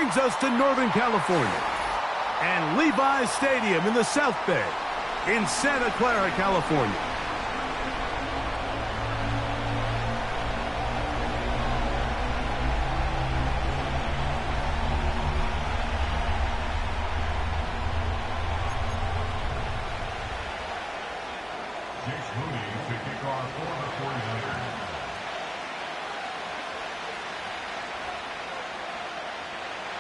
brings us to Northern California and Levi's Stadium in the South Bay in Santa Clara, California.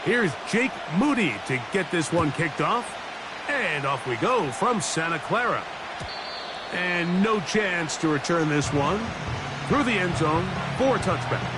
Here's Jake Moody to get this one kicked off. And off we go from Santa Clara. And no chance to return this one through the end zone for a touchback.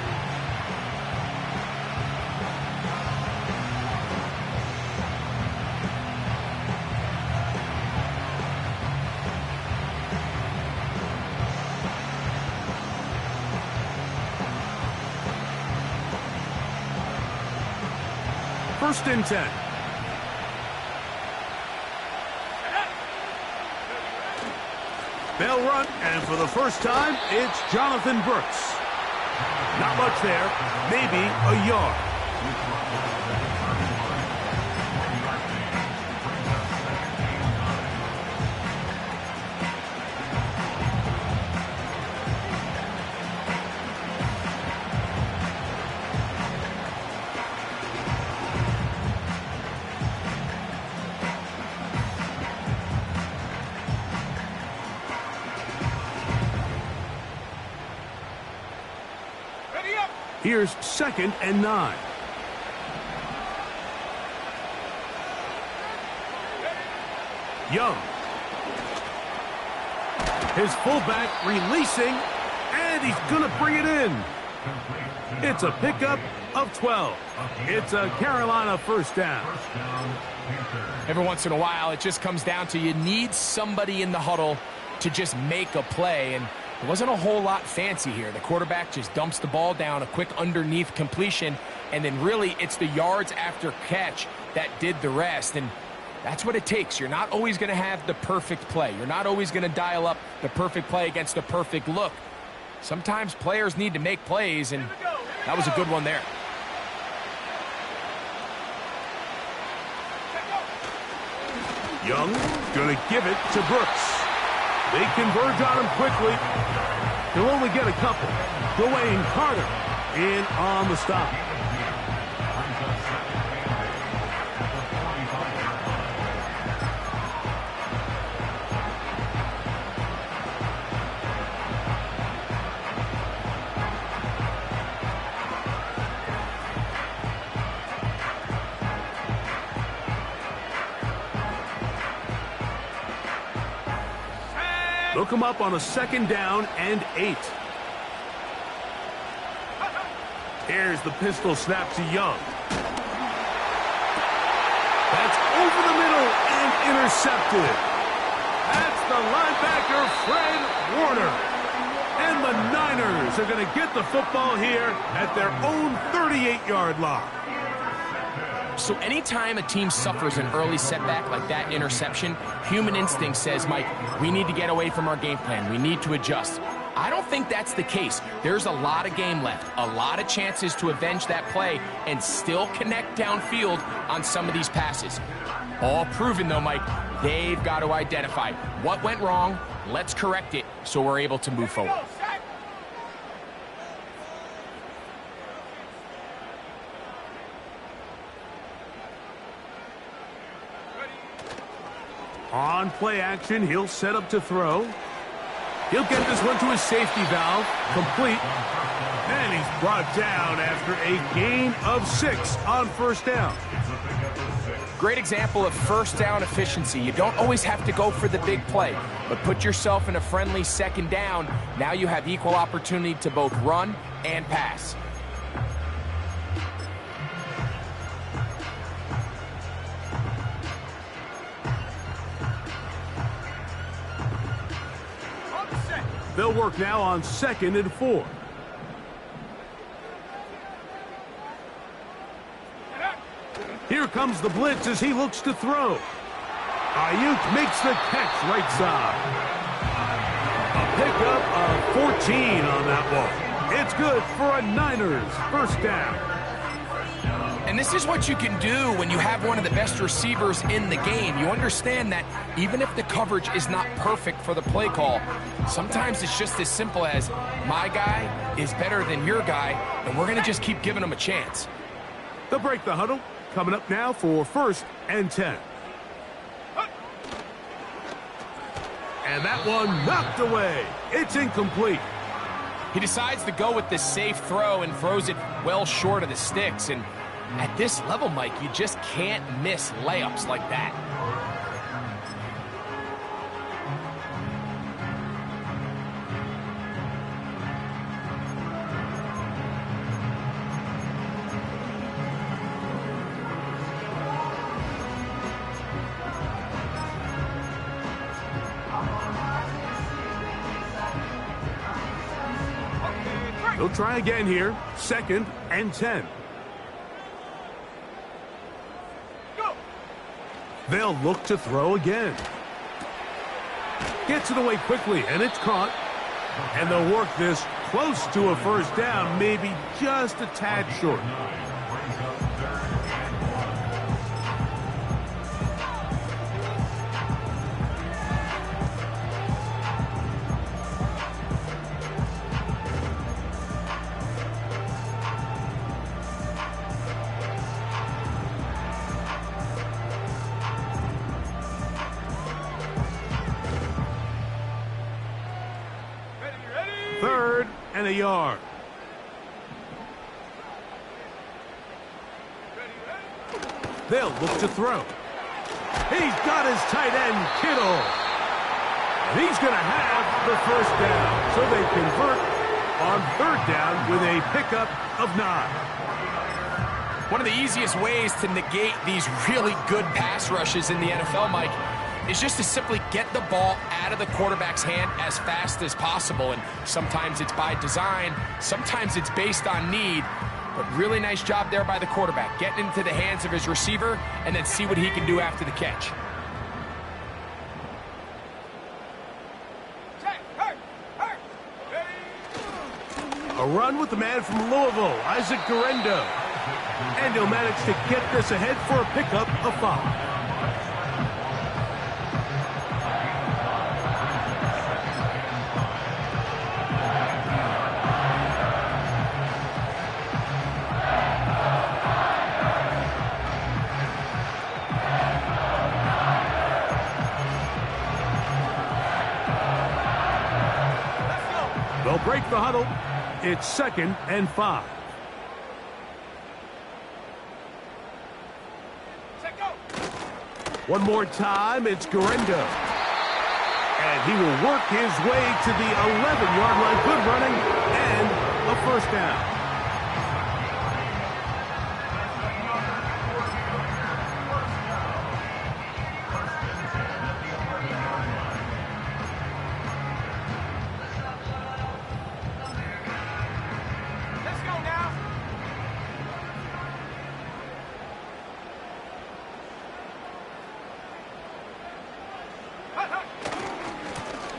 First and 10. They'll run, and for the first time, it's Jonathan Brooks. Not much there, maybe a yard. Here's 2nd and 9. Young. His fullback releasing, and he's going to bring it in. It's a pickup of 12. It's a Carolina first down. Every once in a while, it just comes down to you need somebody in the huddle to just make a play, and it wasn't a whole lot fancy here. The quarterback just dumps the ball down, a quick underneath completion, and then really it's the yards after catch that did the rest. And that's what it takes. You're not always going to have the perfect play. You're not always going to dial up the perfect play against the perfect look. Sometimes players need to make plays, and that was a good one there. Young going to give it to Brooks. They converge on him quickly. He'll only get a couple. Dwayne Carter in on the stop. Look him up on a 2nd down and 8. Here's the pistol snap to Young. That's over the middle and intercepted. That's the linebacker, Fred Warner. And the Niners are going to get the football here at their own 38-yard line. So anytime a team suffers an early setback like that interception, human instinct says, Mike, we need to get away from our game plan. We need to adjust. I don't think that's the case. There's a lot of game left, a lot of chances to avenge that play and still connect downfield on some of these passes. All proven, though, Mike, they've got to identify what went wrong, let's correct it so we're able to move forward. On play action, he'll set up to throw. He'll get this one to his safety valve, complete. And he's brought down after a gain of 6 on first down. Great example of first down efficiency. You don't always have to go for the big play, but put yourself in a friendly 2nd down. Now you have equal opportunity to both run and pass. They'll work now on 2nd and 4. Here comes the blitz as he looks to throw. Ayuk makes the catch right side. A pickup of 14 on that one. It's good for a Niners first down. And this is what you can do when you have one of the best receivers in the game. You understand that even if the coverage is not perfect for the play call, sometimes it's just as simple as my guy is better than your guy, and we're going to just keep giving him a chance. They'll break the huddle. Coming up now for 1st and 10. And that one knocked away. It's incomplete. He decides to go with the safe throw and throws it well short of the sticks. And at this level, Mike, you just can't miss layups like that. They'll try again here. 2nd and 10. They'll look to throw again. Gets it away quickly, and it's caught. And they'll work this close to a 1st down, maybe just a tad short. Third and a yard. They'll look to throw. He's got his tight end, Kittle. And he's going to have the 1st down. So they convert on 3rd down with a pickup of 9. One of the easiest ways to negate these really good pass rushes in the NFL, Mike, is just to simply get the ball out of the quarterback's hand as fast as possible. And sometimes it's by design, sometimes it's based on need. But really nice job there by the quarterback, getting into the hands of his receiver and then see what he can do after the catch. A run with the man from Louisville, Isaac Guerendo. And he'll manage to get this ahead for a pickup of 5. They'll break the huddle. It's 2nd and 5. One more time, it's Guerendo. And he will work his way to the 11-yard line. Good running and a 1st down.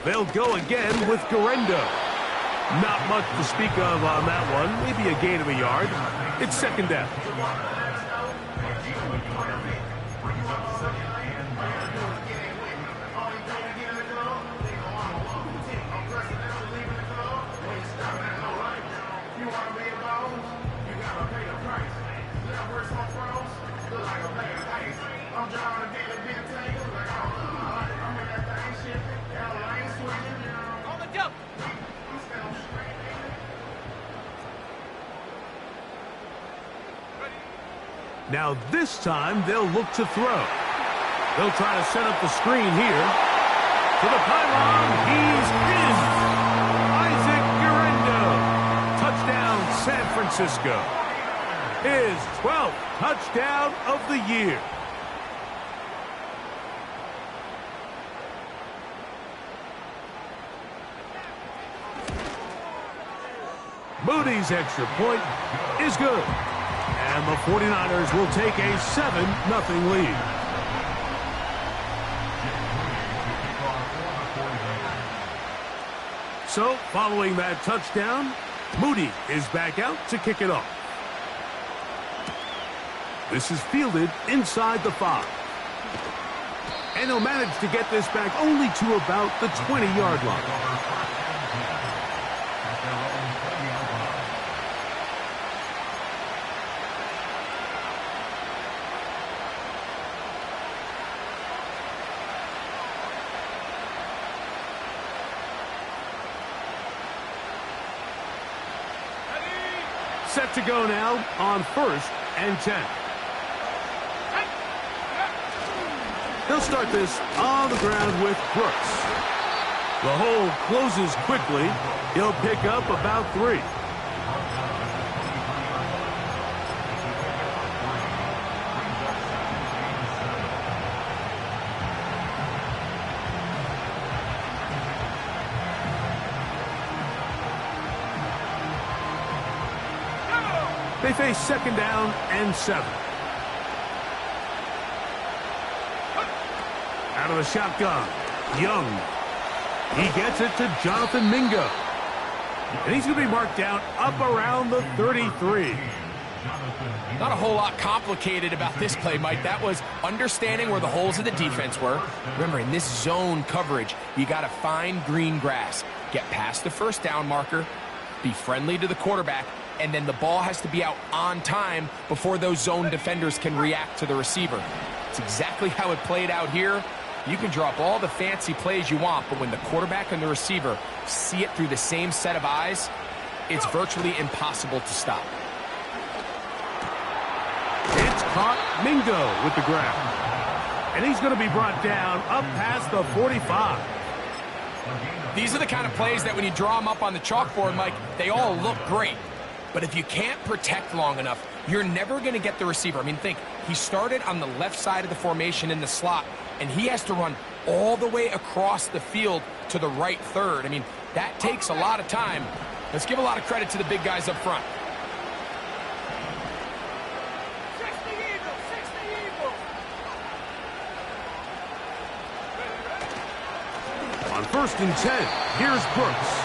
They'll go again with Guerendo. Not much to speak of on that one. Maybe a gain of a yard. It's 2nd down. Now this time they'll look to throw. They'll try to set up the screen here. To the pylon, he's in. Isaac Guerendo. Touchdown, San Francisco. His 12th touchdown of the year. Moody's extra point is good. And the 49ers will take a 7-0 lead. So, following that touchdown, Moody is back out to kick it off. This is fielded inside the 5. And he'll manage to get this back only to about the 20-yard line. Set to go now on 1st and 10. They'll start this on the ground with Brooks. The hole closes quickly. He'll pick up about 3. They face 2nd down and 7. Out of the shotgun, Young. He gets it to Jonathan Mingo. And he's going to be marked down up around the 33. Not a whole lot complicated about this play, Mike. That was understanding where the holes of the defense were. Remember, in this zone coverage, you got to find green grass. Get past the 1st down marker, be friendly to the quarterback, and then the ball has to be out on time before those zone defenders can react to the receiver. It's exactly how it played out here. You can drop all the fancy plays you want, but when the quarterback and the receiver see it through the same set of eyes, it's virtually impossible to stop. It's caught. Mingo with the grab. And he's going to be brought down up past the 45. These are the kind of plays that when you draw them up on the chalkboard, Mike, they all look great. But if you can't protect long enough, you're never going to get the receiver. I mean, think, he started on the left side of the formation in the slot, and he has to run all the way across the field to the right 3rd. I mean, that takes a lot of time. Let's give a lot of credit to the big guys up front. On 1st and 10, here's Brooks.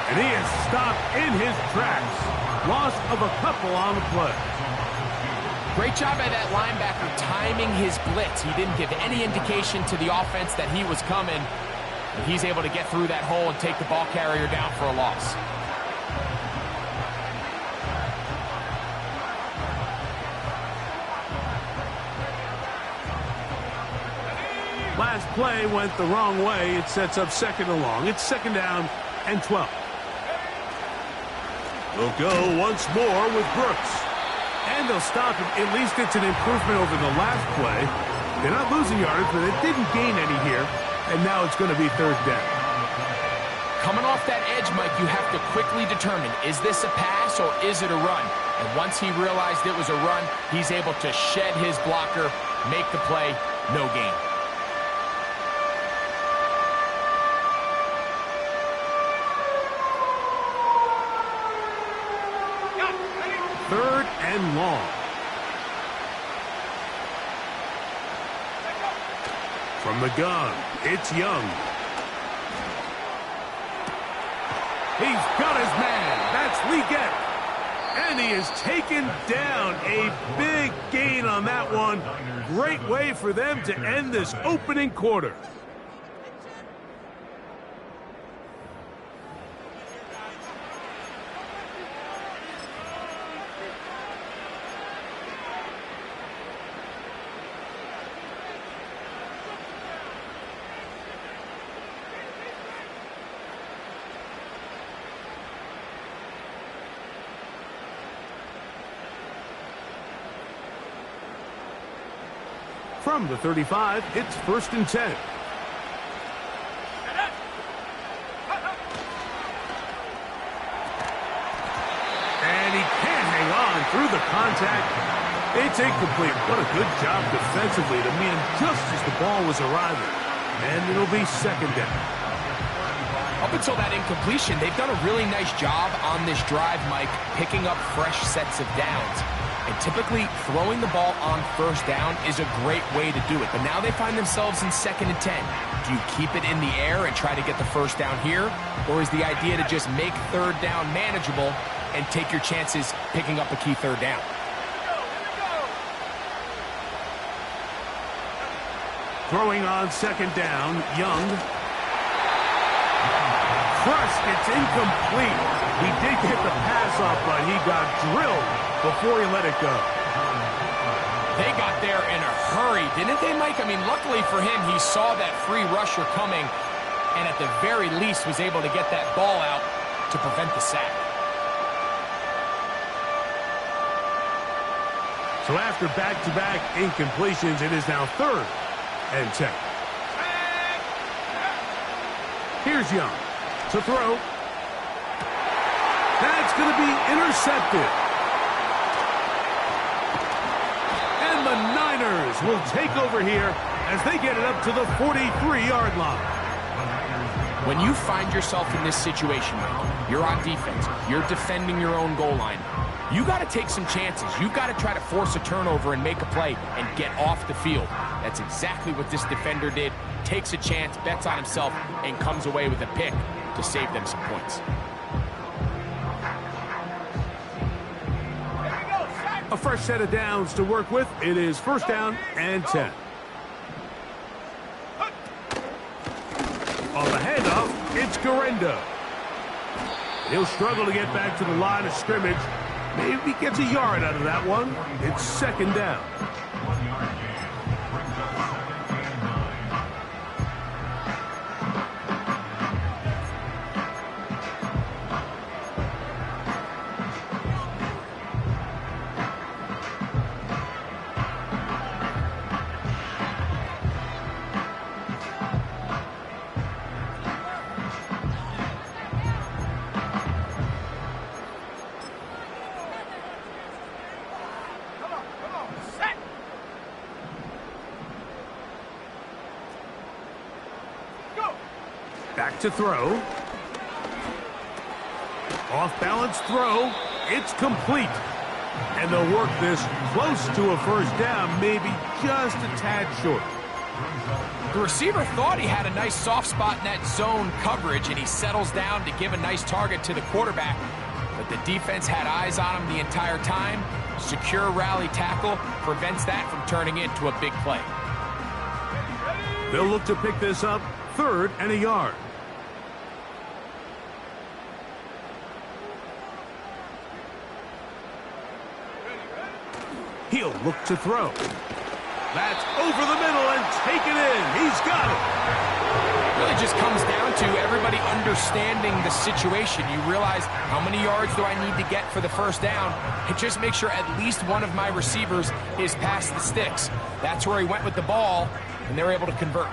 And he is stopped in his tracks. Loss of a couple on the play. Great job by that linebacker timing his blitz. He didn't give any indication to the offense that he was coming. And he's able to get through that hole and take the ball carrier down for a loss. Last play went the wrong way. It sets up 2nd and long. It's 2nd down and 12. They'll go once more with Brooks. And they'll stop it. At least it's an improvement over the last play. They're not losing yardage, but they didn't gain any here. And now it's going to be 3rd down. Coming off that edge, Mike, you have to quickly determine, is this a pass or is it a run? And once he realized it was a run, he's able to shed his blocker, make the play, no gain. 3rd and long. From the gun, it's Young. He's got his man. That's Leggett. And he is taken down. A big gain on that one. Great way for them to end this opening quarter. From the 35, it's 1st and 10. And he can't hang on through the contact. It's incomplete. What a good job defensively to meet him just as the ball was arriving. And it'll be 2nd down. Up until that incompletion, they've done a really nice job on this drive, Mike, picking up fresh sets of downs. And typically, throwing the ball on 1st down is a great way to do it. But now they find themselves in 2nd and 10. Do you keep it in the air and try to get the 1st down here? Or is the idea to just make 3rd down manageable and take your chances picking up a key 3rd down? Throwing on second down, Young. Crushed, it's incomplete. He did get the pass off, but he got drilled before he let it go. They got there in a hurry, didn't they, Mike? I mean, luckily for him, he saw that free rusher coming, and at the very least was able to get that ball out to prevent the sack. So after back-to-back incompletions, it is now 3rd and 10. Here's Young to throw. That's going to be intercepted. And the Niners will take over here as they get it up to the 43-yard line. When you find yourself in this situation, Mike, you're on defense, you're defending your own goal line, you got to take some chances. You got to try to force a turnover and make a play and get off the field. That's exactly what this defender did. Takes a chance, bets on himself, and comes away with a pick to save them some points. A fresh set of downs to work with. It is 1st down and 10. On the handoff, it's Garenda. He'll struggle to get back to the line of scrimmage. Maybe gets a yard out of that one. It's 2nd down. Back to throw. Off-balance throw. It's complete. And they'll work this close to a 1st down, maybe just a tad short. The receiver thought he had a nice soft spot in that zone coverage, and he settles down to give a nice target to the quarterback. But the defense had eyes on him the entire time. Secure rally tackle prevents that from turning into a big play. They'll look to pick this up 3rd and a yard. He'll look to throw. That's over the middle and taken in. He's got it. Really just comes down to everybody understanding the situation. You realize, how many yards do I need to get for the 1st down? And just make sure at least one of my receivers is past the sticks. That's where he went with the ball, and they're able to convert.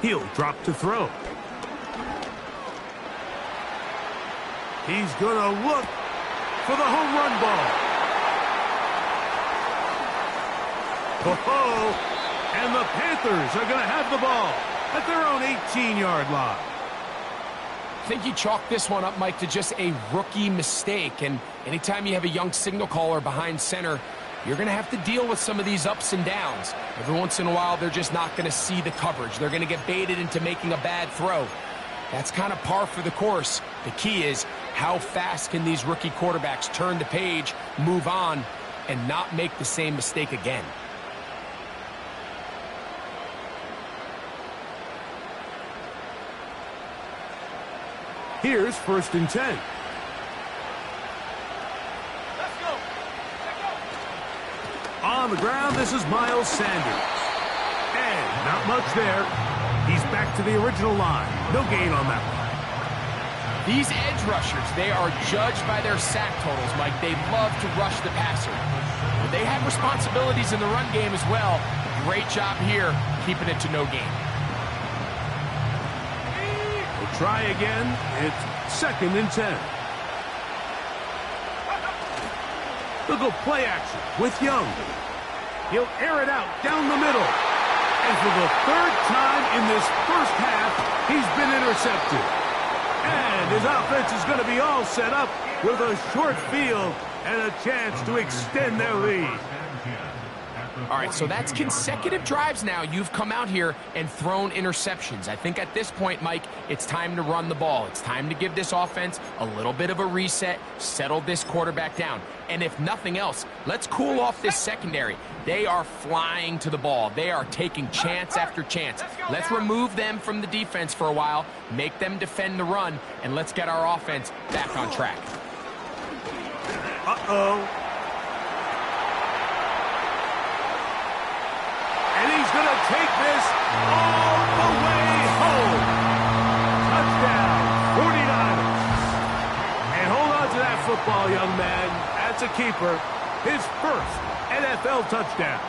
He'll drop to throw. He's going to look for the home run ball. Oh, and the Panthers are going to have the ball at their own 18-yard line. I think you chalk this one up, Mike, to just a rookie mistake. And anytime you have a young signal caller behind center, you're going to have to deal with some of these ups and downs. Every once in a while, they're just not going to see the coverage. They're going to get baited into making a bad throw. That's kind of par for the course. The key is, how fast can these rookie quarterbacks turn the page, move on, and not make the same mistake again? Here's 1st and 10. On the ground, this is Miles Sanders. And not much there. He's back to the original line. No gain on that one. These edge rushers, they are judged by their sack totals, Mike. They love to rush the passer. But they have responsibilities in the run game as well. Great job here, keeping it to no gain. We'll try again. It's 2nd and 10. They'll go play action with Young. He'll air it out down the middle. And for the third time in this first half, he's been intercepted. And his offense is going to be all set up with a short field and a chance to extend their lead. All right, so that's consecutive drives now. You've come out here and thrown interceptions. I think at this point, Mike, it's time to run the ball. It's time to give this offense a little bit of a reset, settle this quarterback down. And if nothing else, let's cool off this secondary. They are flying to the ball. They are taking chance after chance. Let's remove them from the defense for a while, make them defend the run, and let's get our offense back on track. Uh-oh. And he's going to take this all the way home. Touchdown, 49ers. And hold on to that football, young man. That's a keeper. His first NFL touchdown.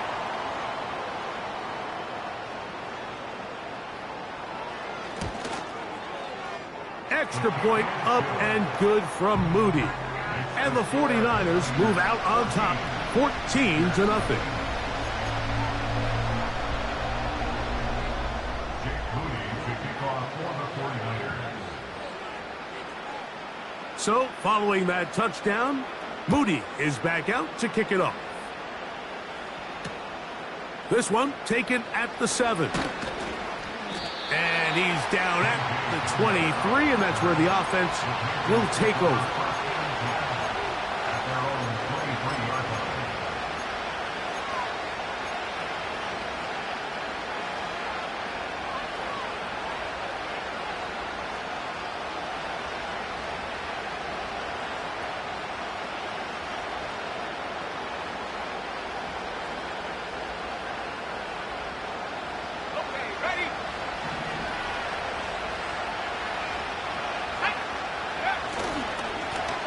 Extra point up and good from Moody. And the 49ers move out on top, 14-0. So, following that touchdown, Moody is back out to kick it off. This one taken at the 7. And he's down at the 23, and that's where the offense will take over.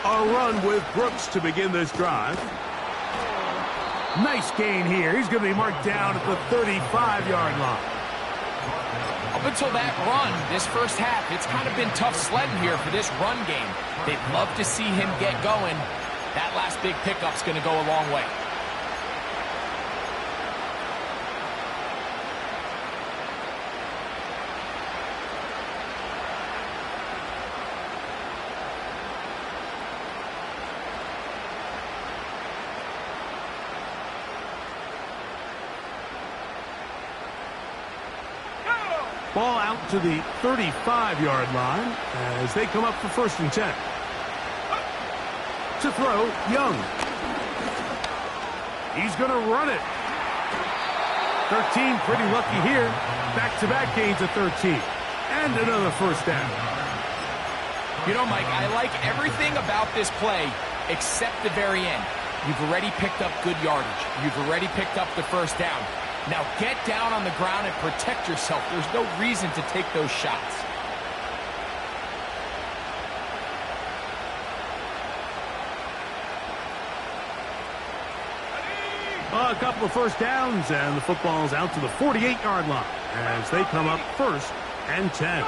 A run with Brooks to begin this drive. Nice gain here. He's going to be marked down at the 35-yard line. Up until that run, this first half, it's kind of been tough sledding here for this run game. They'd love to see him get going. That last big pickup's going to go a long way. Ball out to the 35-yard line as they come up for 1st and 10. To throw, Young. He's going to run it. 13, pretty lucky here. Back-to-back gains at 13. And another first down. You know, Mike, I like everything about this play except the very end. You've already picked up good yardage. You've already picked up the first down. Now get down on the ground and protect yourself. There's no reason to take those shots. A couple of first downs, and the football's out to the 48-yard line as they come up 1st and 10.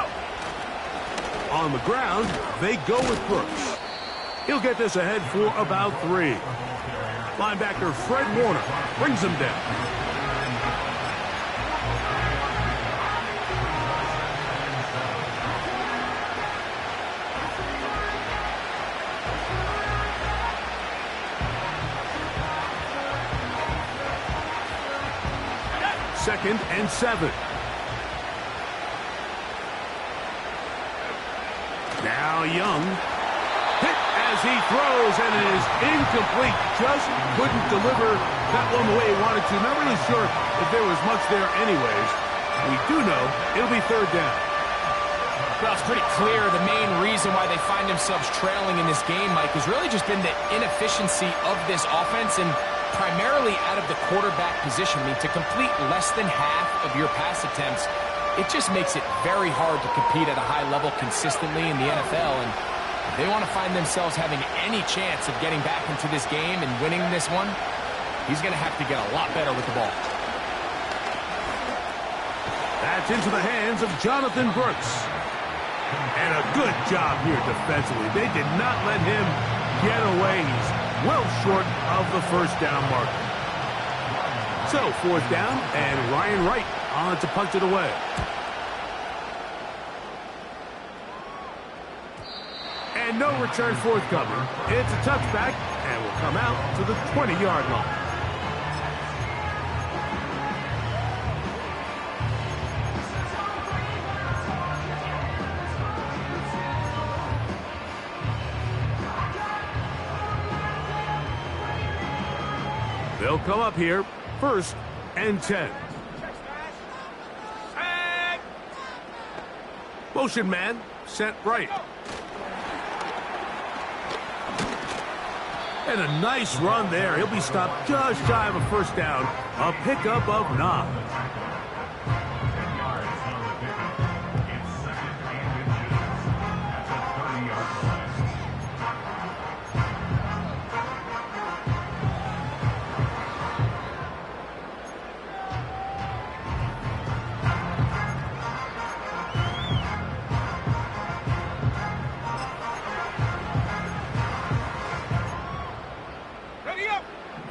On the ground, they go with Brooks. He'll get this ahead for about 3. Linebacker Fred Warner brings him down. Second and 7. Now Young. Hit as he throws, and it is incomplete. Just couldn't deliver that one the way he wanted to. Not really sure if there was much there anyways. We do know it'll be 3rd down. Well, it's pretty clear the main reason why they find themselves trailing in this game, Mike, has really just been the inefficiency of this offense and primarily out of the quarterback position. I mean, to complete less than half of your pass attempts, it just makes it very hard to compete at a high level consistently in the NFL. And if they want to find themselves having any chance of getting back into this game and winning this one, he's going to have to get a lot better with the ball. That's into the hands of Jonathan Brooks. And a good job here defensively. They did not let him get away. He's well short of the first down marker. So, fourth down, and Ryan Wright on to punt it away. And no return forthcoming. It's a touchback, and will come out to the 20-yard line. They'll come up here, 1st and 10. Motion man, sent right. And a nice run there. He'll be stopped just shy of a first down. A pickup of 9.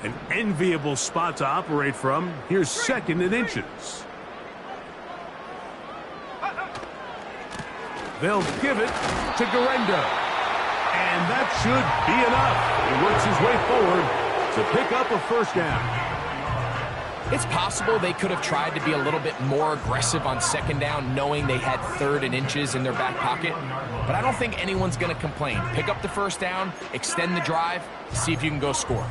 An enviable spot to operate from. Here's 2nd and inches. They'll give it to Garendo. And that should be enough. He works his way forward to pick up a first down. It's possible they could have tried to be a little bit more aggressive on 2nd down, knowing they had 3rd and inches in their back pocket. But I don't think anyone's going to complain. Pick up the first down, extend the drive, see if you can go score.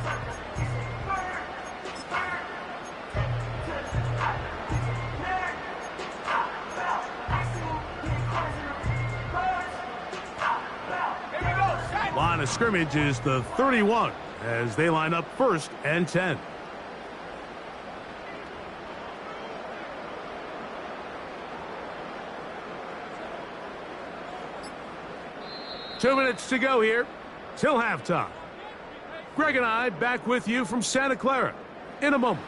Line of scrimmage is the 31 as they line up 1st and 10. Two minutes to go here till halftime. Greg and I back with you from Santa Clara in a moment.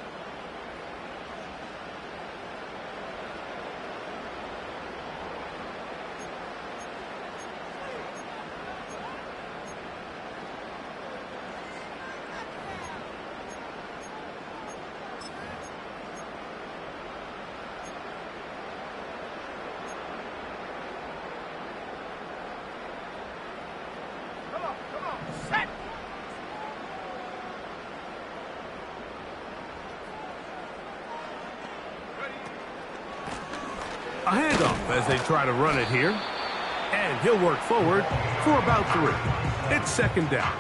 A handoff as they try to run it here. And he'll work forward for about 3. It's 2nd down.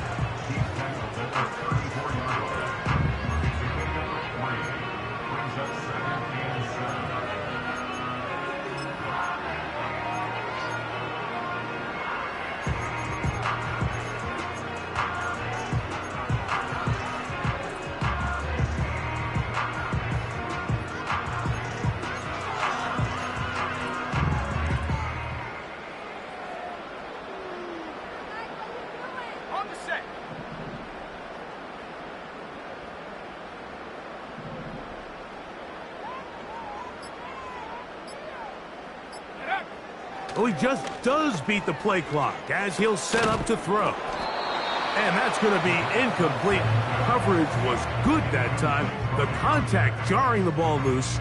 Oh, he just does beat the play clock as he'll set up to throw. And that's going to be incomplete. Coverage was good that time. The contact jarring the ball loose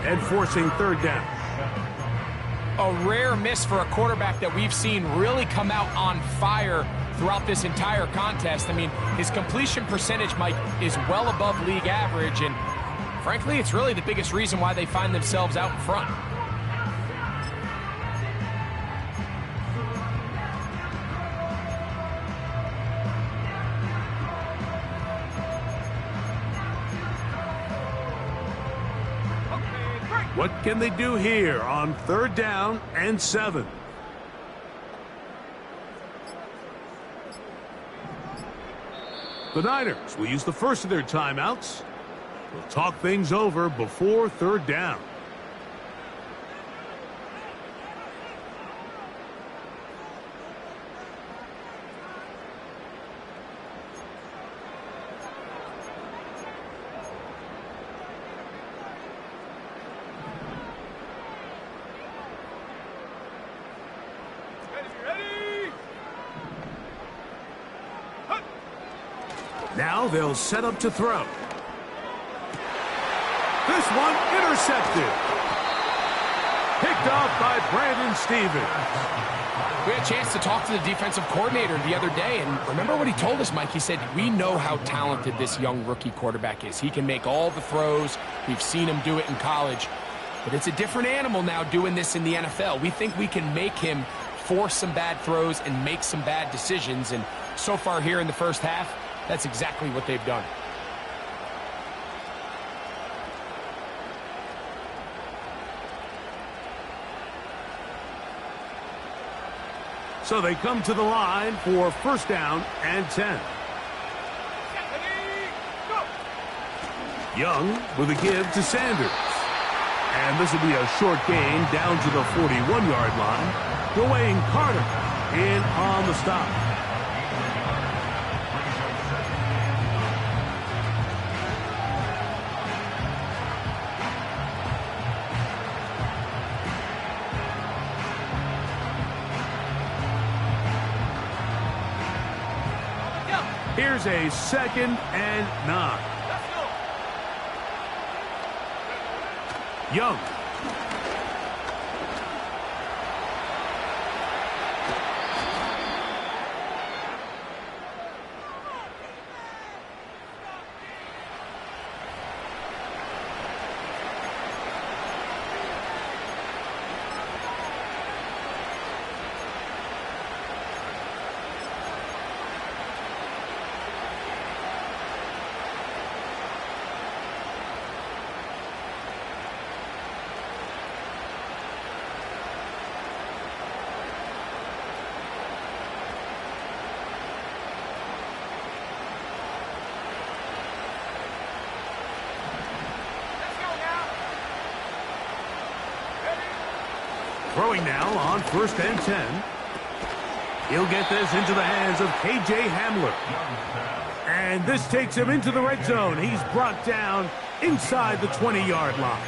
and forcing 3rd down. A rare miss for a quarterback that we've seen really come out on fire throughout this entire contest. I mean, his completion percentage, Mike, is well above league average, and frankly, it's really the biggest reason why they find themselves out in front. What can they do here on 3rd down and 7? The Niners will use the first of their timeouts. They'll talk things over before 3rd down. Now they'll set up to throw. this one intercepted. Picked off by Brandon Stevens. We had a chance to talk to the defensive coordinator the other day, and remember what he told us, Mike? He said, we know how talented this young rookie quarterback is. He can make all the throws. We've seen him do it in college. But it's a different animal now doing this in the NFL. We think we can make him force some bad throws and make some bad decisions. And so far here in the first half, that's exactly what they've done. So they come to the line for first down and 10. Young with a give to Sanders. And this will be a short gain down to the 41-yard line. Dwayne Carter in on the stop. Here's a 2nd and 9. Young. Throwing now on 1st and 10. He'll get this into the hands of K.J. Hamler. And this takes him into the red zone. He's brought down inside the 20-yard line.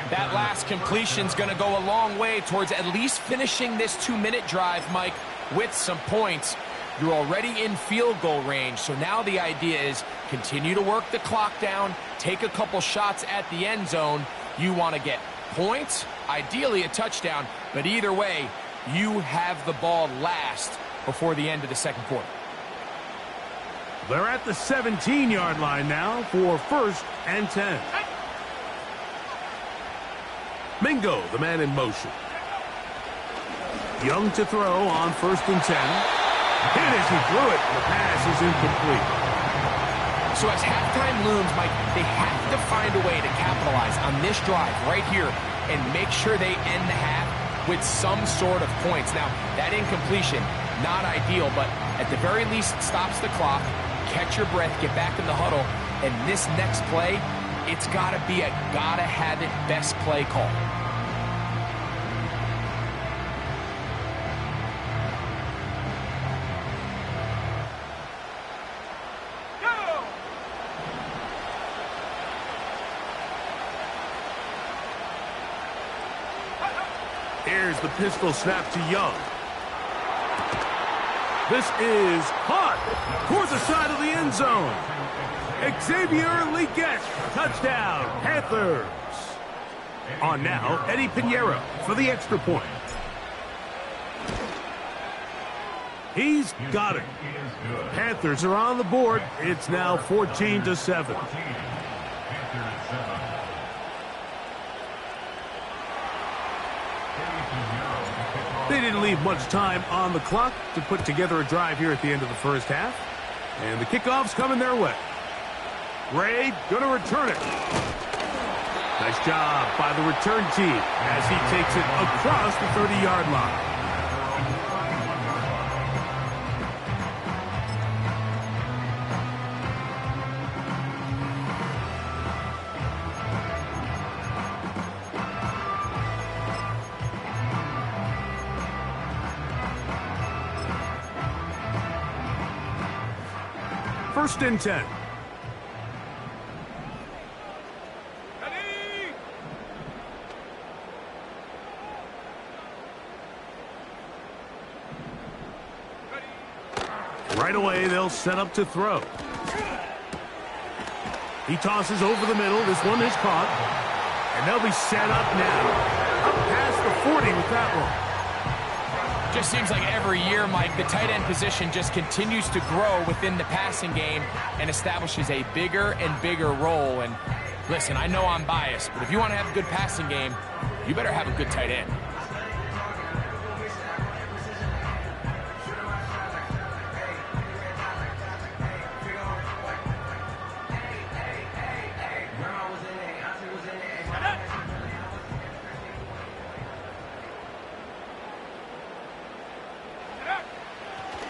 That last completion's going to go a long way towards at least finishing this 2-minute drive, Mike, with some points. You're already in field goal range, so now the idea is continue to work the clock down, take a couple shots at the end zone. You want to get points, ideally a touchdown, but either way, you have the ball last before the end of the second quarter. They're at the 17-yard line now for 1st and 10. Mingo, the man in motion. Young to throw on 1st and 10. Hit as he threw it. The pass is incomplete. So as halftime looms, Mike, they have to find a way to capitalize on this drive right here and make sure they end the half with some sort of points. Now, that incompletion, not ideal, but at the very least stops the clock, catch your breath, get back in the huddle, and this next play, it's got to be a gotta-have-it best play call. Here's the pistol snap to Young. This is caught toward the side of the end zone. Xavier Legette, touchdown, Panthers. On now, Eddie Pinheiro for the extra point. He's got it. Panthers are on the board. It's now 14-7. They didn't leave much time on the clock to put together a drive here at the end of the first half. And the kickoff's coming their way. Ray going to return it. Nice job by the return team as he takes it across the 30-yard line. First and 10. Right away, they'll set up to throw. He tosses over the middle. This one is caught. And they'll be set up now. Up past the 40 with that one. Just seems like every year, Mike, the tight end position just continues to grow within the passing game and establishes a bigger and bigger role. And listen, I know I'm biased, but if you want to have a good passing game, you better have a good tight end.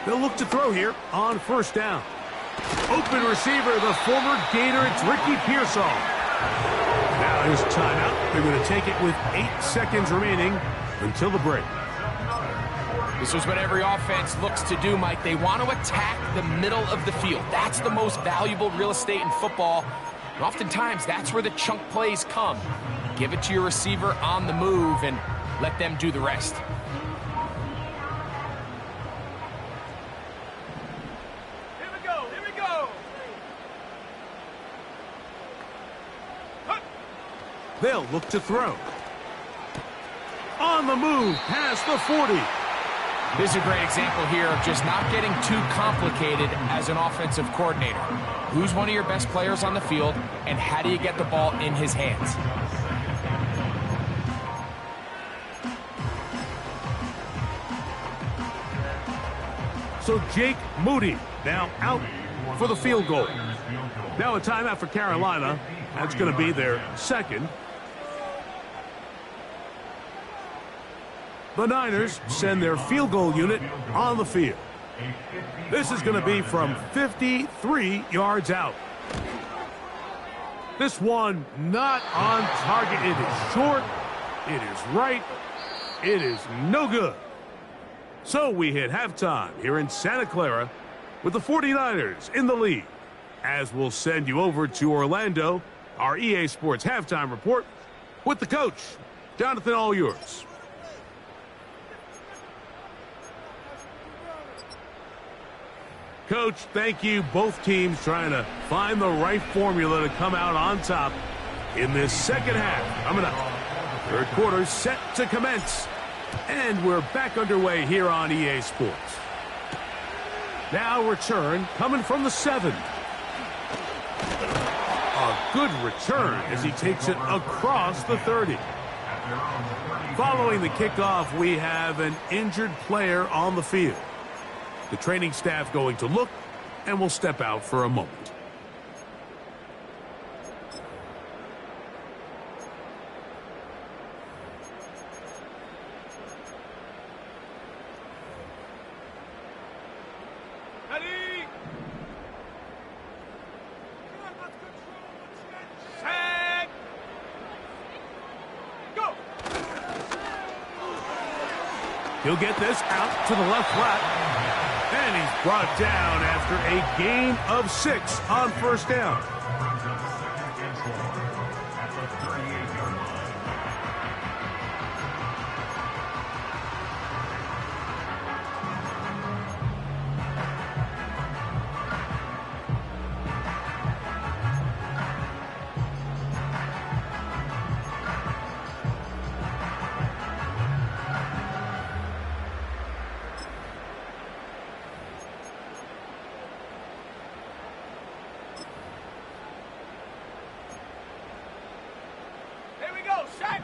They'll look to throw here on first down. Open receiver, the former Gator, it's Ricky Pearsall. Now his timeout. They're going to take it with 8 seconds remaining until the break. This is what every offense looks to do, Mike. They want to attack the middle of the field. That's the most valuable real estate in football. And oftentimes, that's where the chunk plays come. Give it to your receiver on the move and let them do the rest. They'll look to throw. On the move, past the 40. This is a great example here of just not getting too complicated as an offensive coordinator. Who's one of your best players on the field, and how do you get the ball in his hands? So Jake Moody now out for the field goal. Now a timeout for Carolina. That's going to be their second. The Niners send their field goal unit on the field. This is going to be from 53 yards out. This one not on target. It is short. It is right. It is no good. So we hit halftime here in Santa Clara with the 49ers in the lead. As we'll send you over to Orlando, our EA Sports halftime report with the coach. Jonathan, all yours. Coach, thank you. Both teams trying to find the right formula to come out on top in this second half. Coming up, third quarter set to commence. And we're back underway here on EA Sports. Now return coming from the 7. A good return as he takes it across the 30. Following the kickoff, we have an injured player on the field. The training staff going to look, and will step out for a moment. He'll get this out to the left flat. And he's brought down after a gain of 6 on first down.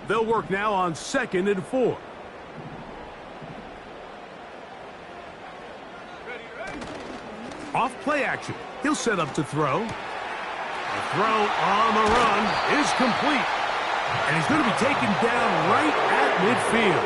They'll work now on 2nd and 4. Off play action. He'll set up to throw. The throw on the run is complete. And he's going to be taken down right at midfield.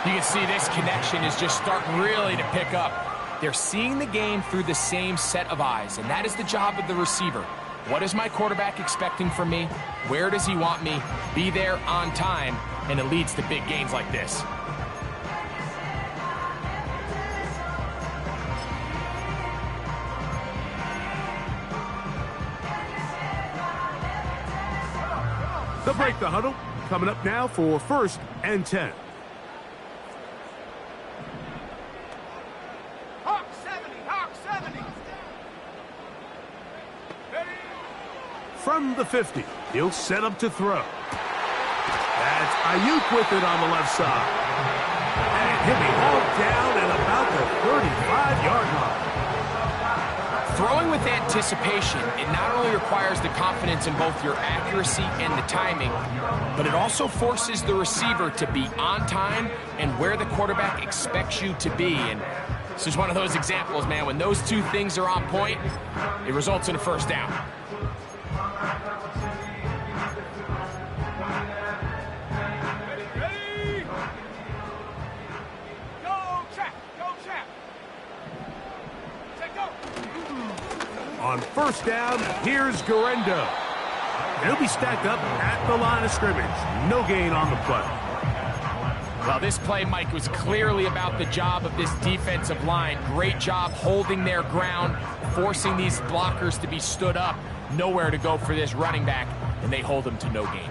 You can see this connection is just starting really to pick up. They're seeing the game through the same set of eyes, and that is the job of the receiver. What is my quarterback expecting from me? Where does he want me? Be there on time, and it leads to big gains like this. They'll break the huddle. Coming up now for 1st and 10. from the 50. He'll set up to throw. That's Ayuk with it on the left side. And he'll be hauled down at about the 35-yard line. Throwing with anticipation, it not only requires the confidence in both your accuracy and the timing, but it also forces the receiver to be on time and where the quarterback expects you to be. And this is one of those examples, man. When those two things are on point, it results in a first down. On first down, here's Garendo. He'll be stacked up at the line of scrimmage. No gain on the play. Well, this play, Mike, was clearly about the job of this defensive line. Great job holding their ground, forcing these blockers to be stood up. Nowhere to go for this running back, and they hold him to no gain.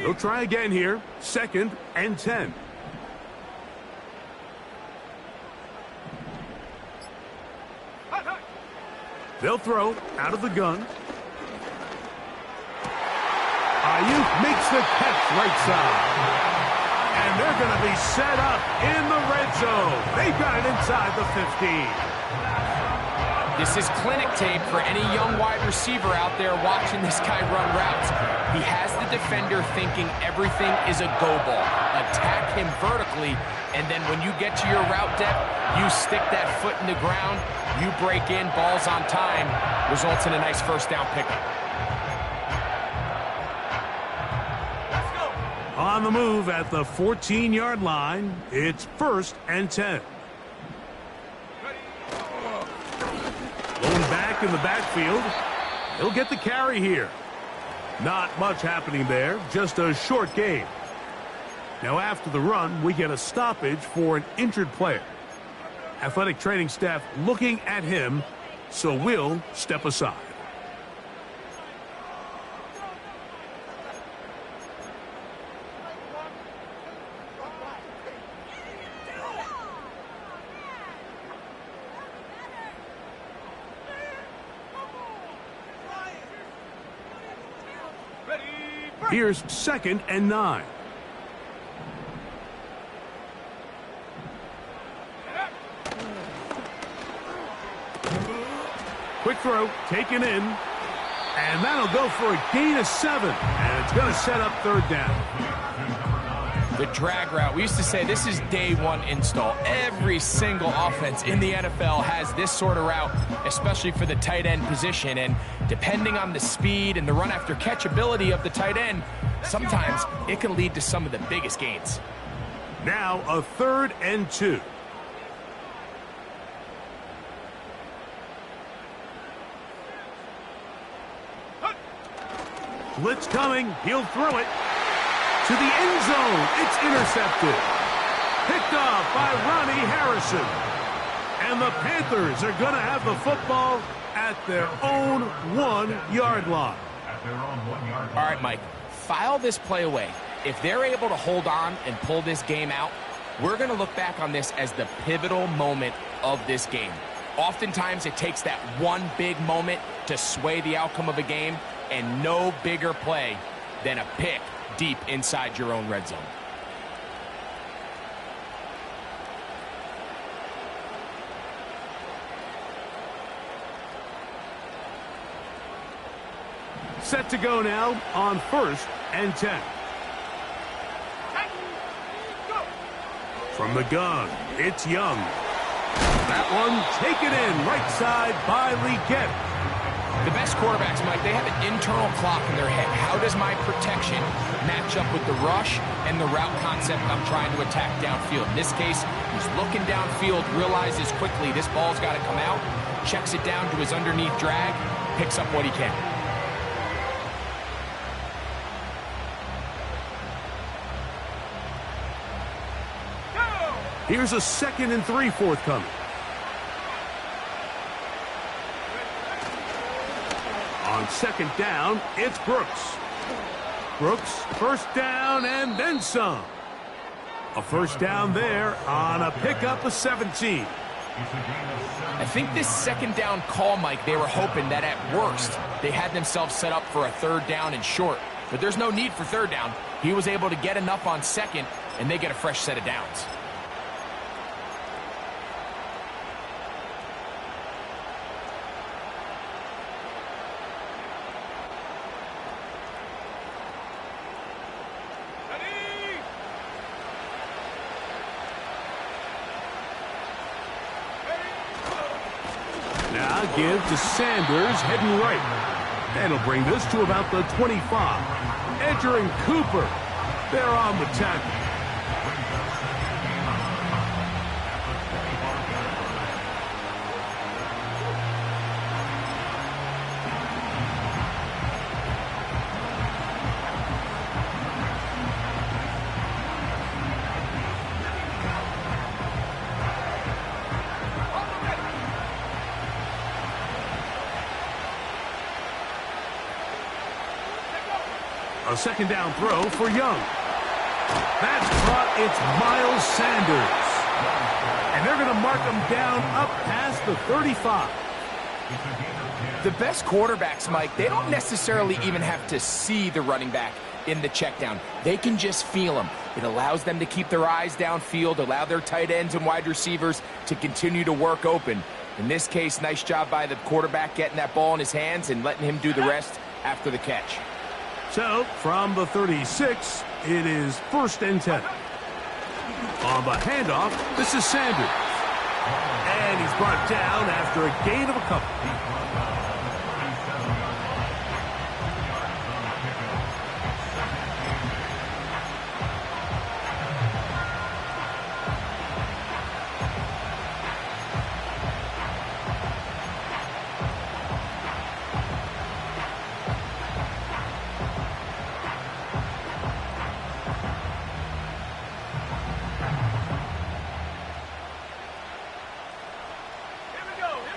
He'll try again here. 2nd and 10. They'll throw out of the gun. Ayuk makes the catch right side. And they're going to be set up in the red zone. They've got it inside the 15. This is clinic tape for any young wide receiver out there watching this guy run routes. He has the defender thinking everything is a go ball. Attack him vertically, and then when you get to your route depth, you stick that foot in the ground, you break in, balls on time, results in a nice first down pickup. Let's go. On the move at the 14-yard line, it's 1st and 10. Going back in the backfield, he'll get the carry here. Not much happening there, just a short game. Now after the run, we get a stoppage for an injured player. Athletic training staff looking at him, so we'll step aside. Here's 2nd and 9. Quick throw, taken in, and that'll go for a gain of 7, and it's going to set up 3rd down. The drag route. We used to say this is day one install. Every single offense in the NFL has this sort of route, especially for the tight end position. And depending on the speed and the run after catch ability of the tight end, sometimes it can lead to some of the biggest gains. Now a 3rd and 2. Blitz coming. He'll throw it to the end zone. It's intercepted. Picked off by Ronnie Harrison. And the Panthers are going to have the football at their own 1-yard line. All right, Mike, file this play away. If they're able to hold on and pull this game out, we're going to look back on this as the pivotal moment of this game. Oftentimes, it takes that one big moment to sway the outcome of a game, and no bigger play than a pick deep inside your own red zone. Set to go now on 1st and 10. From the gun, it's Young. That one taken in right side by Legette. The best quarterbacks, Mike, they have an internal clock in their head. How does my protection match up with the rush and the route concept I'm trying to attack downfield? In this case, he's looking downfield, realizes quickly this ball's got to come out, checks it down to his underneath drag, picks up what he can. Here's a 2nd and 3 forthcoming. On On second down, it's Brooks. Brooks, first down and then some. A first down there on a pickup of 17. I think this second down call, Mike, they were hoping that at worst they had themselves set up for a third down and short. But there's no need for third down. He was able to get enough on second, and they get a fresh set of downs. Now give to Sanders, heading right. That'll bring this to about the 25. Edger and Cooper, they're on the tackle. A second down throw for Young. That's caught. It's Miles Sanders. And they're going to mark him down up past the 35. The best quarterbacks, Mike, they don't necessarily even have to see the running back in the check down. They can just feel him. It allows them to keep their eyes downfield, allow their tight ends and wide receivers to continue to work open. In this case, nice job by the quarterback getting that ball in his hands and letting him do the rest after the catch. So, from the 36, it is 1st and 10. On the handoff, this is Sanders. And he's brought down after a gain of a couple.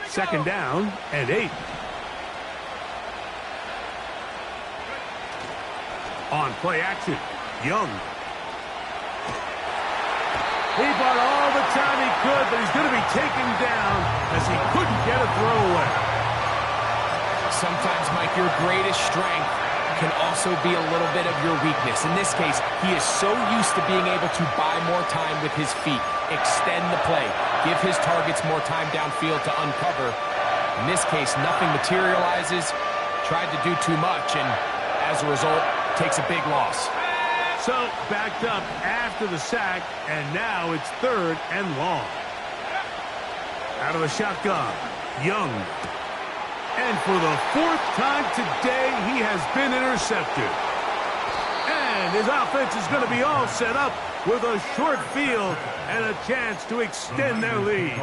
Second down and 8. On play action, Young. He bought all the time he could, but he's going to be taken down as he couldn't get a throw away. Sometimes, Mike, your greatest strength can also be a little bit of your weakness. In this case, he is so used to being able to buy more time with his feet, extend the play, give his targets more time downfield to uncover. In this case, nothing materializes, tried to do too much, and as a result, takes a big loss. So, backed up after the sack, and now it's 3rd and long. Out of the shotgun, Young. And for the 4th time today, he has been intercepted. And his offense is going to be all set up with a short field and a chance to extend their lead.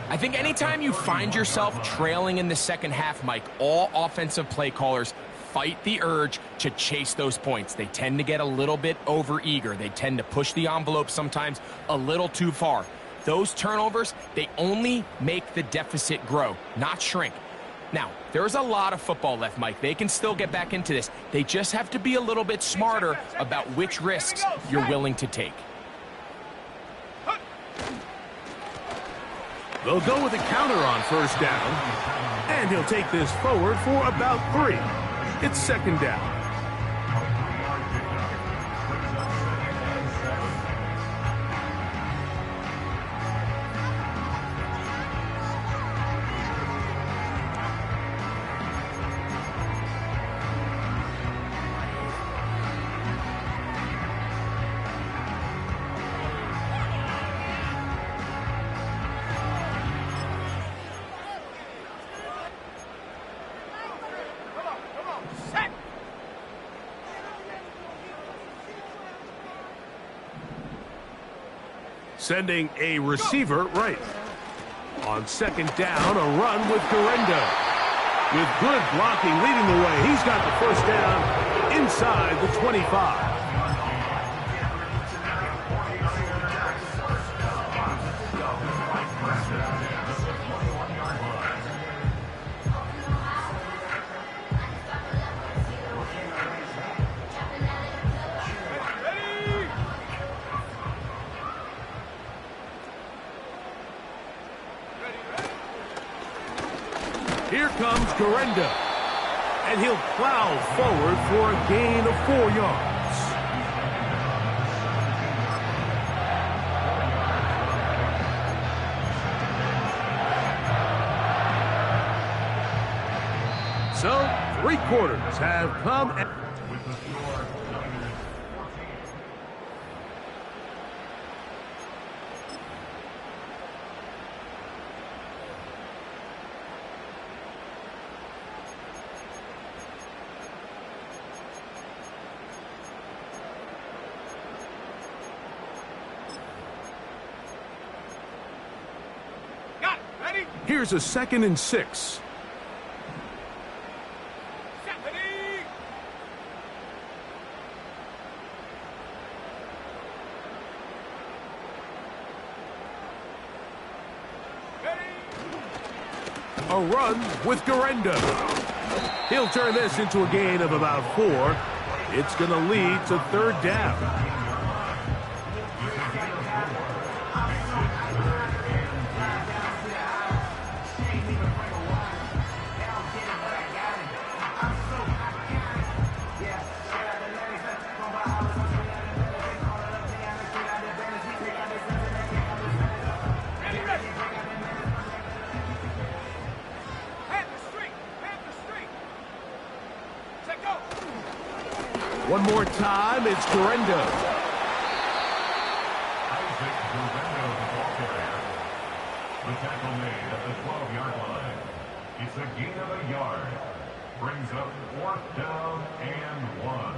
I think anytime you find yourself trailing in the second half, Mike, all offensive play callers fight the urge to chase those points. They tend to get a little bit overeager. They tend to push the envelope sometimes a little too far. Those turnovers, they only make the deficit grow, not shrink. Now, there's a lot of football left, Mike. They can still get back into this. They just have to be a little bit smarter about which risks you're willing to take. They'll go with a counter on 1st down, and he'll take this forward for about 3. It's 2nd down. Sending a receiver right. On 2nd down, a run with Guerrero. With good blocking leading the way, he's got the 1st down inside the 25. comes Garenda, and he'll plow forward for a gain of 4 yards. So, 3 quarters have come. With the score, Niners 14. Got it. Ready? Here's a 2nd and 6. Set. Ready? A run with Garenda. He'll turn this into a gain of about 4. It's going to lead to 3rd down. One more time, it's Garenda. Isaac Garenda, the ball carrier. The tackle made at the 12-yard line. It's a gain of a yard. Brings up 4th down and 1.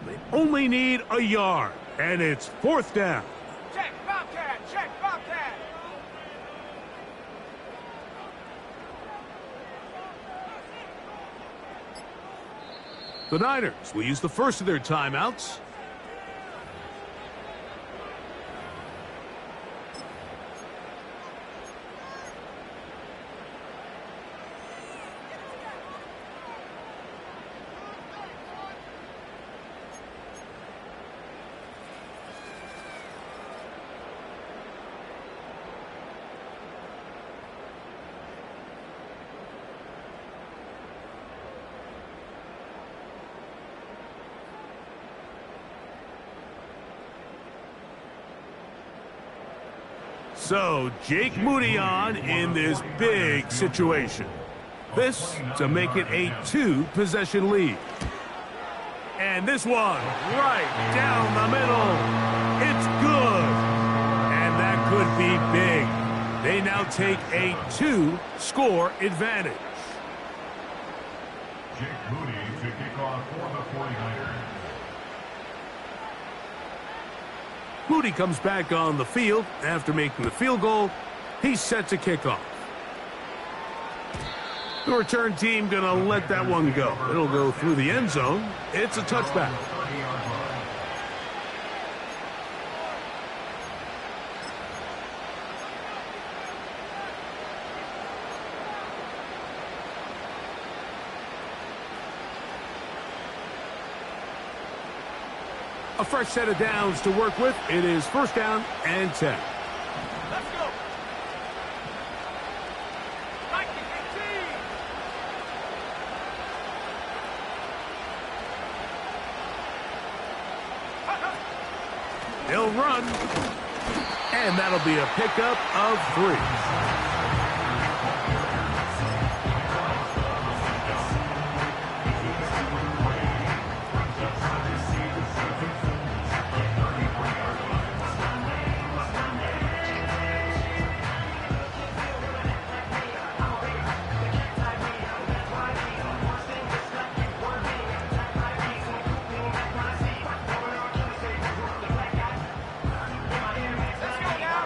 They only need a yard, and it's 4th down. Check, Bobcat. Check, Bobcat. The Niners will use the first of their timeouts. So, Jake Moody on in this big situation. This to make it a 2-possession lead. And this one, right down the middle. It's good. And that could be big. They now take a 2-score advantage. Jake Moody to kick off for the 49ers. Moody comes back on the field after making the field goal. He's set to kick off. The return team going to let that one go. It'll go through the end zone. It's a touchback. A fresh set of downs to work with. It is 1st down and 10. Let's go. Like the 15. They'll run. And that'll be a pickup of 3.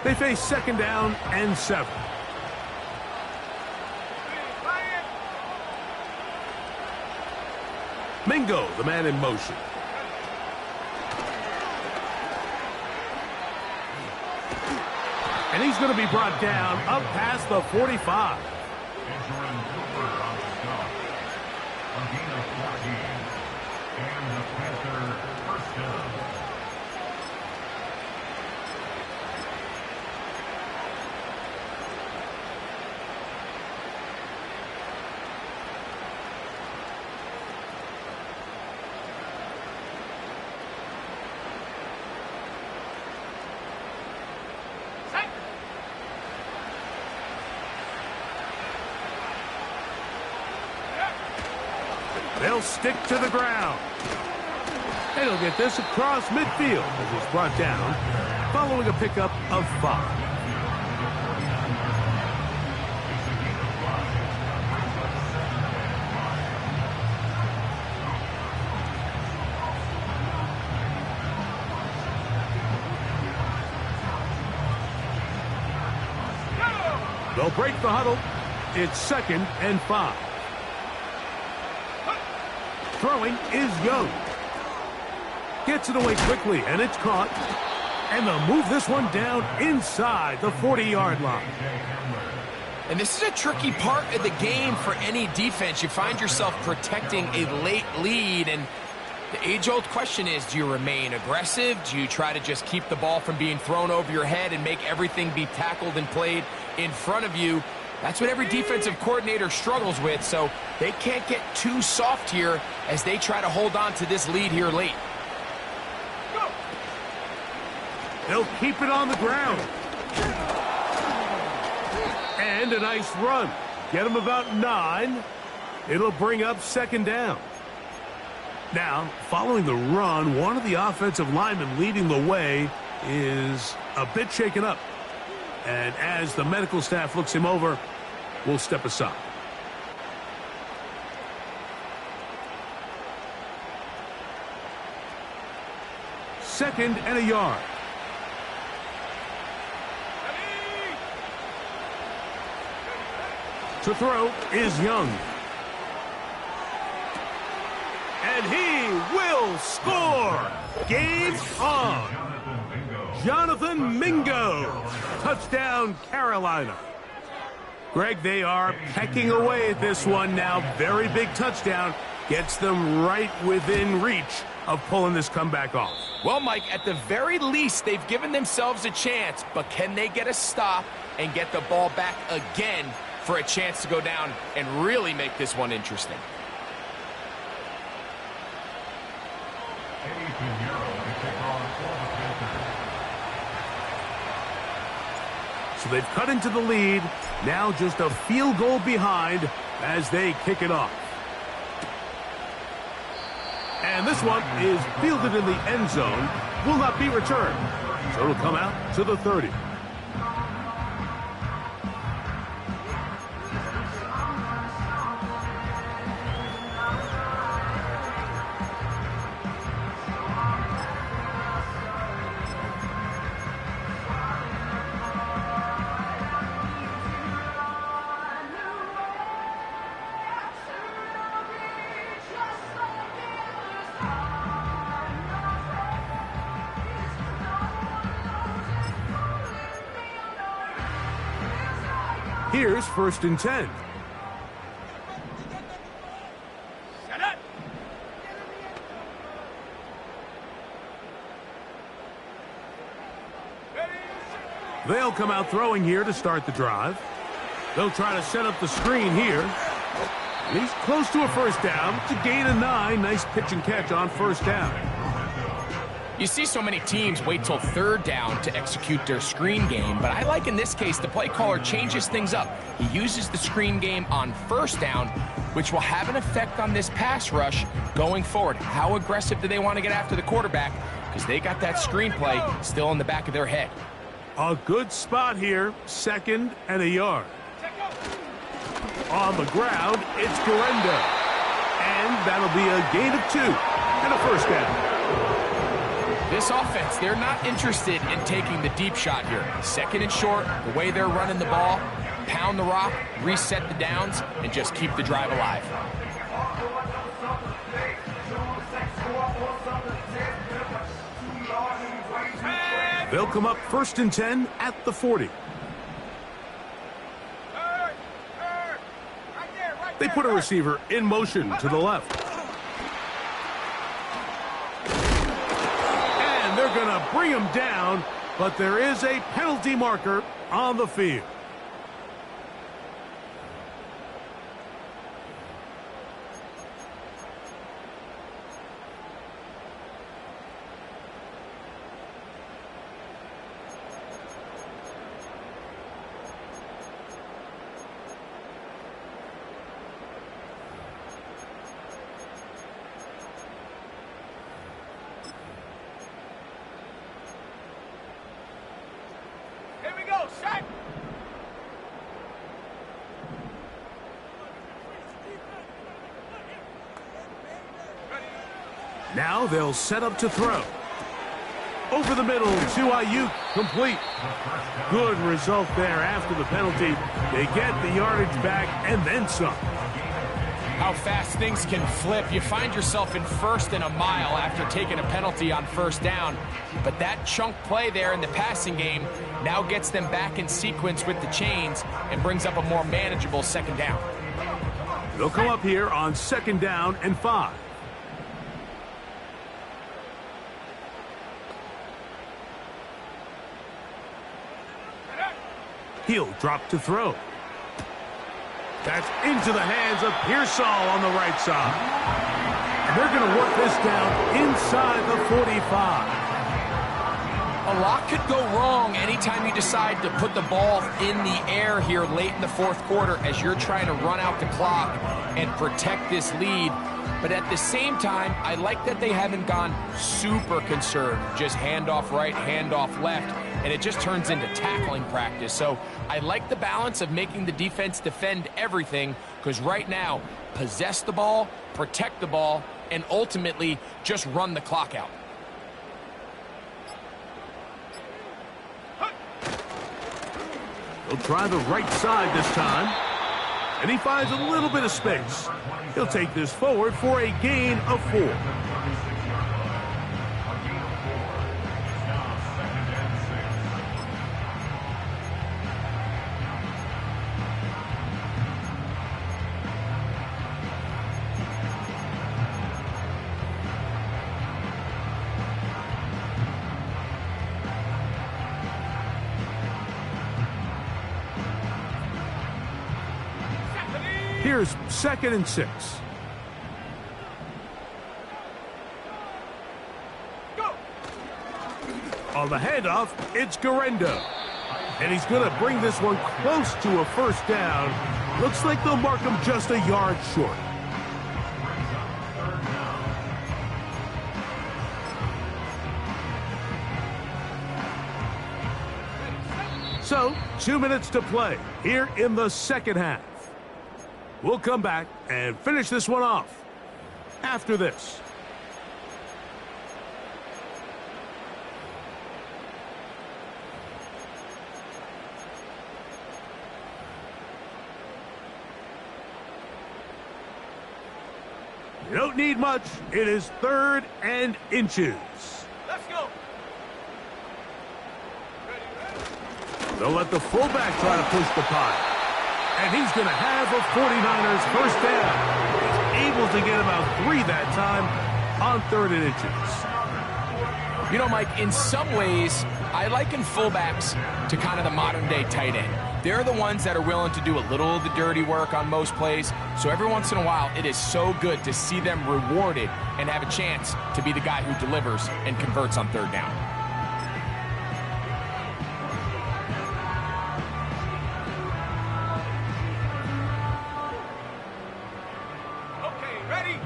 They face 2nd down and 7. Mingo, the man in motion. And he's going to be brought down up past the 45. Injuring Cooper on the stop. A gain of 14. And the Panther first down. They'll stick to the ground. And he'll get this across midfield as he's brought down following a pickup of 5. They'll break the huddle. It's 2nd and 5. Throwing is Young. Gets it away quickly, and it's caught. And they'll move this one down inside the 40-yard line. And this is a tricky part of the game for any defense. You find yourself protecting a late lead, and the age-old question is, do you remain aggressive? Do you try to just keep the ball from being thrown over your head and make everything be tackled and played in front of you? That's what every defensive coordinator struggles with, so they can't get too soft here as they try to hold on to this lead here late. They'll keep it on the ground. And a nice run. Get them about 9. It'll bring up 2nd down. Now, following the run, one of the offensive linemen leading the way is a bit shaken up. And as the medical staff looks him over, we'll step aside. Second and a yard. To throw is Young. And he will score. Game on. Jonathan Mingo. Touchdown, Carolina. Greg, they are pecking away at this one now. Very big touchdown. Gets them right within reach of pulling this comeback off. Well, Mike, at the very least, they've given themselves a chance, but can they get a stop and get the ball back again for a chance to go down and really make this one interesting? So they've cut into the lead. Now just a field goal behind as they kick it off. And this one is fielded in the end zone. Will not be returned. So it'll come out to the 30. Here's 1st and 10. They'll come out throwing here to start the drive. They'll try to set up the screen here. And he's close to a 1st down. It's a gain of 9. Nice pitch and catch on 1st down. You see so many teams wait till 3rd down to execute their screen game, but I like in this case the play caller changes things up. He uses the screen game on 1st down, which will have an effect on this pass rush going forward. How aggressive do they want to get after the quarterback? Because they got that screen play still in the back of their head. A good spot here, 2nd and a yard. On the ground, it's Guerendo. And that'll be a gain of 2 and a 1st down. This offense, they're not interested in taking the deep shot here. 2nd and short, the way they're running the ball, pound the rock, reset the downs, and just keep the drive alive. They'll come up 1st and 10 at the 40. They put a receiver in motion to the left. And they're going to bring him down, but there is a penalty marker on the field. Now they'll set up to throw. Over the middle to Ayuk, complete. Good result there after the penalty. They get the yardage back and then some. How fast things can flip. You find yourself in first and a mile after taking a penalty on first down. But that chunk play there in the passing game now gets them back in sequence with the chains and brings up a more manageable second down. They'll come up here on 2nd down and 5. He'll drop to throw. That's into the hands of Pearsall on the right side. And they're going to work this down inside the 45. A lot could go wrong anytime you decide to put the ball in the air here late in the 4th quarter as you're trying to run out the clock and protect this lead. But at the same time, I like that they haven't gone super conserved. Just handoff right, handoff left, and it just turns into tackling practice. So I like the balance of making the defense defend everything, because right now, possess the ball, protect the ball, and ultimately just run the clock out. He'll try the right side this time. And he finds a little bit of space. He'll take this forward for a gain of 4. Here's 2nd and 6. Go. On the handoff, it's Garendo. And he's going to bring this one close to a first down. Looks like they'll mark him just a yard short. So, 2 minutes to play here in the 2nd half. We'll come back and finish this one off after this. You don't need much. It is 3rd and inches. Let's go. They'll let the fullback try to push the pile. And he's going to have a 49ers first down. He's able to get about 3 that time on 3rd and inches. You know, Mike, in some ways, I liken fullbacks to kind of the modern-day tight end. They're the ones that are willing to do a little of the dirty work on most plays. So every once in a while, it is so good to see them rewarded and have a chance to be the guy who delivers and converts on 3rd down.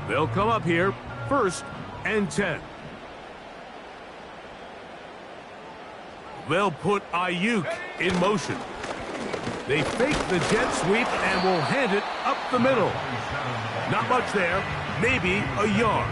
They'll come up here, 1st and 10. They'll put Ayuk in motion. They fake the jet sweep and will hand it up the middle. Not much there, maybe a yard.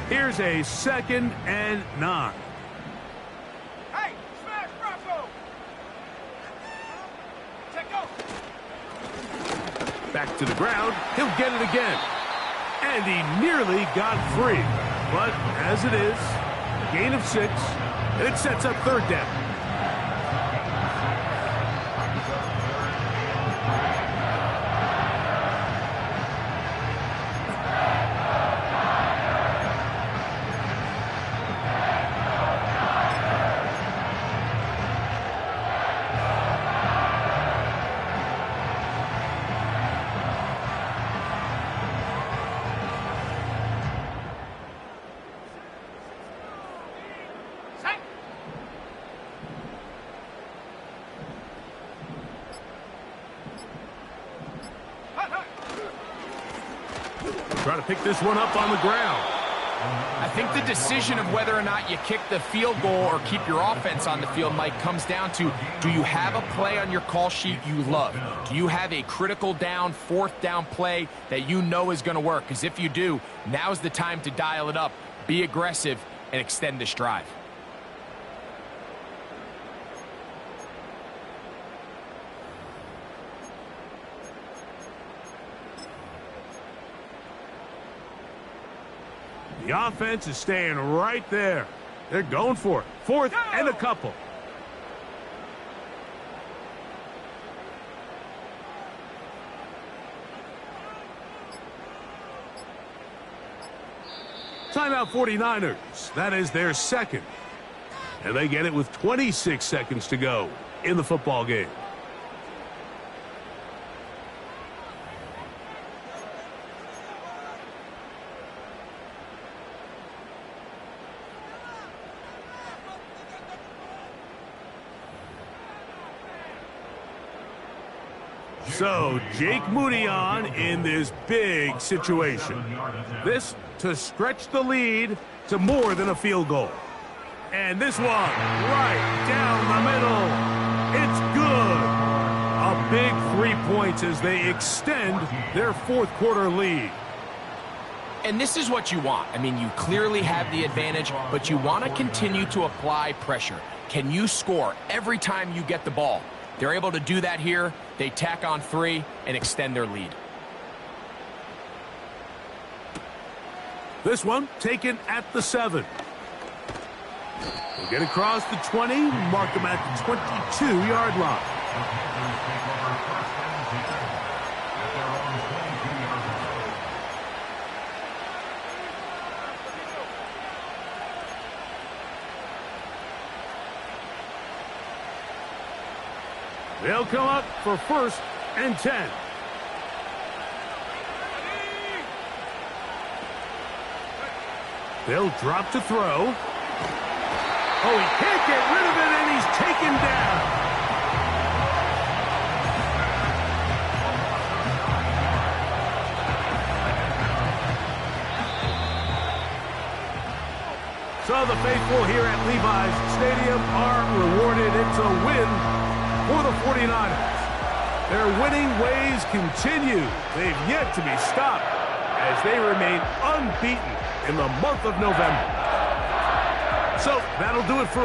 Here's a 2nd and 9. Hey, smash Rocco! Check go! Back to the ground. He'll get it again. And he nearly got free. But as it is, gain of 6. And it sets up 3rd down. Trying to pick this one up on the ground. I think the decision of whether or not you kick the field goal or keep your offense on the field, Mike, comes down to, do you have a play on your call sheet you love? Do you have a critical down, 4th down play that you know is going to work? Because if you do, now's the time to dial it up, be aggressive, and extend this drive. The offense is staying right there. They're going for it. 4th and a couple. Timeout 49ers. That is their 2nd. And they get it with 26 seconds to go in the football game. So, Jake Moody on in this big situation. This to stretch the lead to more than a field goal. And this one right down the middle. It's good. A big 3 points as they extend their 4th quarter lead. And this is what you want. I mean, you clearly have the advantage, but you want to continue to apply pressure. Can you score every time you get the ball? They're able to do that here. They tack on 3 and extend their lead. This one taken at the 7. They get across the 20, mark them at the 22-yard line. They'll come up for 1st and 10. They'll drop to throw. Oh, he can't get rid of it, and he's taken down. So the faithful here at Levi's Stadium are rewarded. It's a win for the 49ers. Their winning ways continue. They've yet to be stopped as they remain unbeaten in the month of November. So that'll do it for